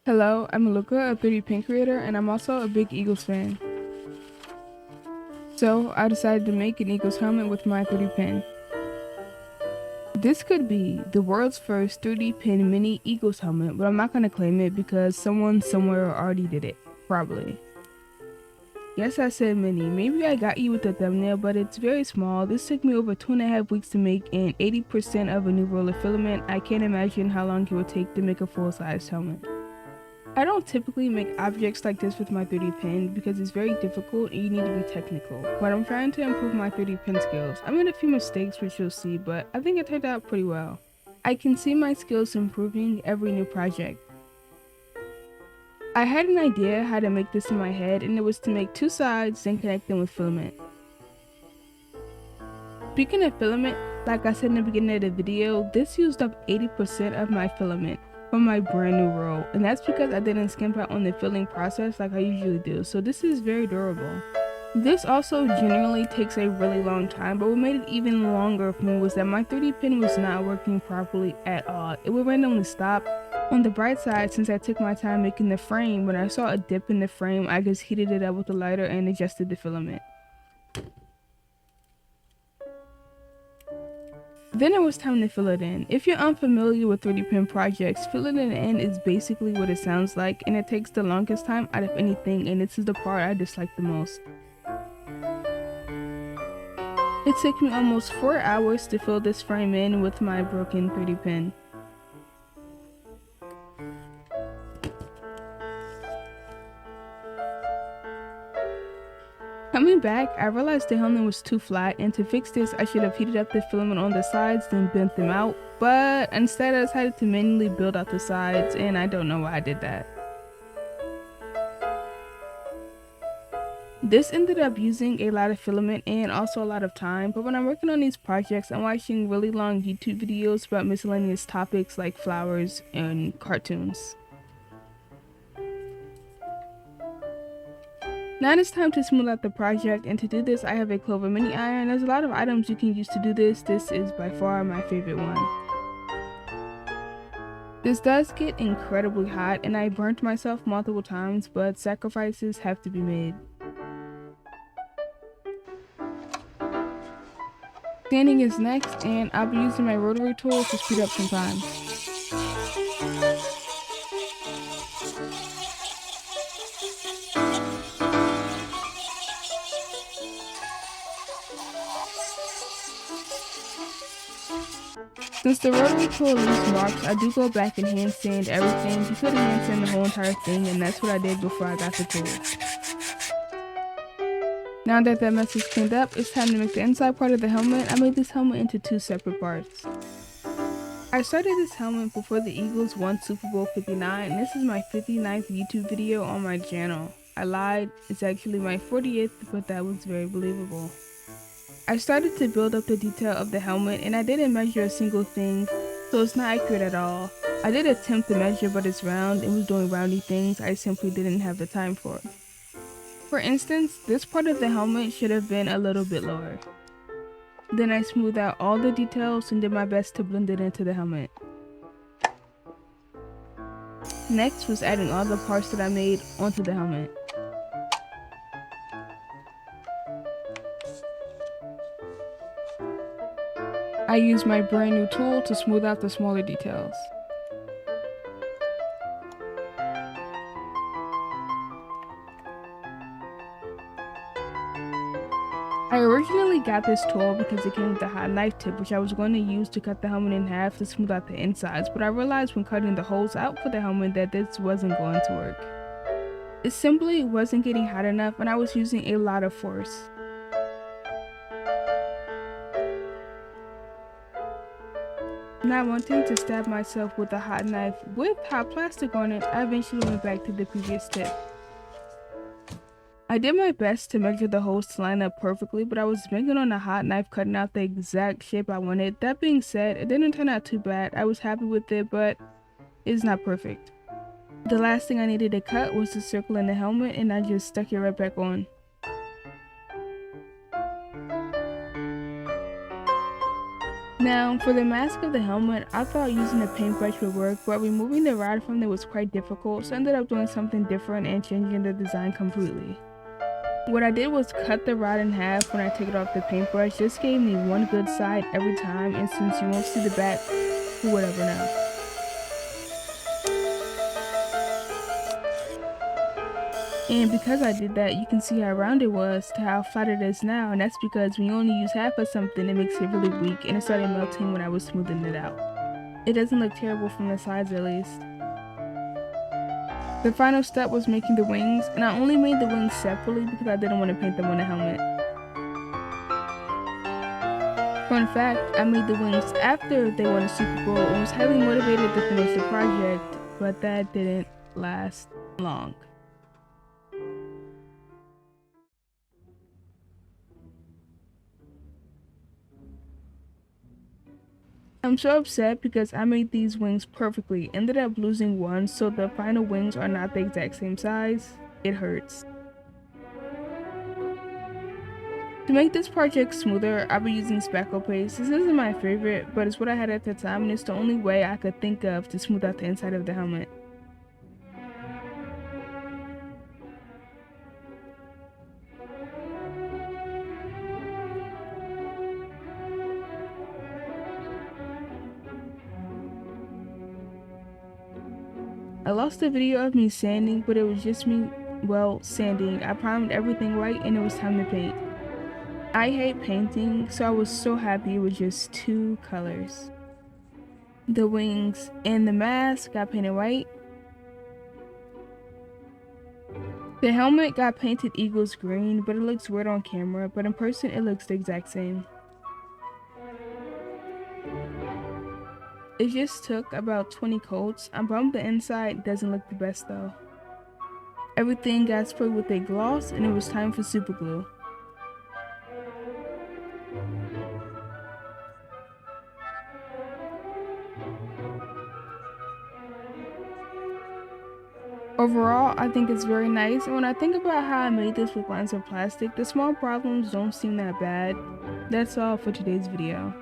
Hello, I'm Luca, a 3D pen creator, and I'm also a big Eagles fan. So I decided to make an Eagles helmet with my 3D pen. This could be the world's first 3D pen mini Eagles helmet, but I'm not going to claim it because someone somewhere already did it. Probably. Yes, I said mini. Maybe I got you with the thumbnail, but it's very small. This took me over 2.5 weeks to make and 80% of a new roll of filament. I can't imagine how long it would take to make a full-size helmet. I don't typically make objects like this with my 3D pen because it's very difficult and you need to be technical, but I'm trying to improve my 3D pen skills. I made a few mistakes which you'll see, but I think it turned out pretty well. I can see my skills improving every new project. I had an idea how to make this in my head, and it was to make two sides and connect them with filament. Speaking of filament, like I said in the beginning of the video, this used up 80% of my filament from my brand new roll, and that's because I didn't skimp out on the filling process like I usually do, so this is very durable. This also generally takes a really long time, but what made it even longer for me was that my 3D pen was not working properly at all. It would randomly stop. On the bright side, since I took my time making the frame, when I saw a dip in the frame, I just heated it up with a lighter and adjusted the filament. Then it was time to fill it in. If you're unfamiliar with 3D pen projects, filling it in is basically what it sounds like, and it takes the longest time out of anything, and this is the part I dislike the most. It took me almost 4 hours to fill this frame in with my broken 3D pen. Coming back, I realized the helmet was too flat, and to fix this I should have heated up the filament on the sides then bent them out, but instead I decided to manually build out the sides, and I don't know why I did that. This ended up using a lot of filament and also a lot of time, but when I'm working on these projects I'm watching really long YouTube videos about miscellaneous topics like flowers and cartoons. Now it's time to smooth out the project, and to do this I have a Clover mini iron. There's a lot of items you can use to do this. This is by far my favorite one. This does get incredibly hot and I burnt myself multiple times, but sacrifices have to be made. Sanding is next, and I'll be using my rotary tool to speed up some time. Since the rotary tool leaves marks, I do go back and hand sand everything. You could hand sand the whole entire thing, and that's what I did before I got the tool. Now that mess is cleaned up, it's time to make the inside part of the helmet. I made this helmet into two separate parts. I started this helmet before the Eagles won Super Bowl 59, and this is my 59th YouTube video on my channel. I lied, it's actually my 40th, but that was very believable. I started to build up the detail of the helmet, and I didn't measure a single thing, so it's not accurate at all. I did attempt to measure, but it's round and was doing roundy things I simply didn't have the time for. For instance, this part of the helmet should have been a little bit lower. Then I smoothed out all the details and did my best to blend it into the helmet. Next was adding all the parts that I made onto the helmet. I used my brand new tool to smooth out the smaller details. I originally got this tool because it came with a hot knife tip, which I was going to use to cut the helmet in half to smooth out the insides, but I realized when cutting the holes out for the helmet that this wasn't going to work. It simply wasn't getting hot enough, and I was using a lot of force. Not wanting to stab myself with a hot knife with hot plastic on it, I eventually went back to the previous tip. I did my best to measure the holes to line up perfectly, but I was banging on a hot knife cutting out the exact shape I wanted. That being said, it didn't turn out too bad. I was happy with it, but it's not perfect. The last thing I needed to cut was the circle in the helmet, and I just stuck it right back on. Now, for the mask of the helmet, I thought using a paintbrush would work, but removing the rod from it was quite difficult, so I ended up doing something different and changing the design completely. What I did was cut the rod in half when I took it off the paintbrush. This gave me one good side every time, and since you won't see the back, who would ever know? And because I did that, you can see how round it was to how flat it is now, and that's because when you only use half of something, it makes it really weak, and it started melting when I was smoothing it out. It doesn't look terrible from the sides at least. The final step was making the wings, and I only made the wings separately because I didn't want to paint them on the helmet. Fun fact, I made the wings after they won a Super Bowl and was highly motivated to finish the project, but that didn't last long. I'm so upset because I made these wings perfectly, ended up losing one, so the final wings are not the exact same size. It hurts. To make this project smoother, I'll be using spackle paste. This isn't my favorite, but it's what I had at the time and it's the only way I could think of to smooth out the inside of the helmet. I lost a video of me sanding, but it was just me, well, sanding. I primed everything right and it was time to paint. I hate painting, so I was so happy it was just 2 colors. The wings and the mask got painted white. The helmet got painted Eagles green, but it looks weird on camera, but in person it looks the exact same. It just took about 20 coats. I'm bummed the inside doesn't look the best though. Everything got sprayed with a gloss and it was time for super glue. Overall, I think it's very nice, and when I think about how I made this with lines of plastic, the small problems don't seem that bad. That's all for today's video.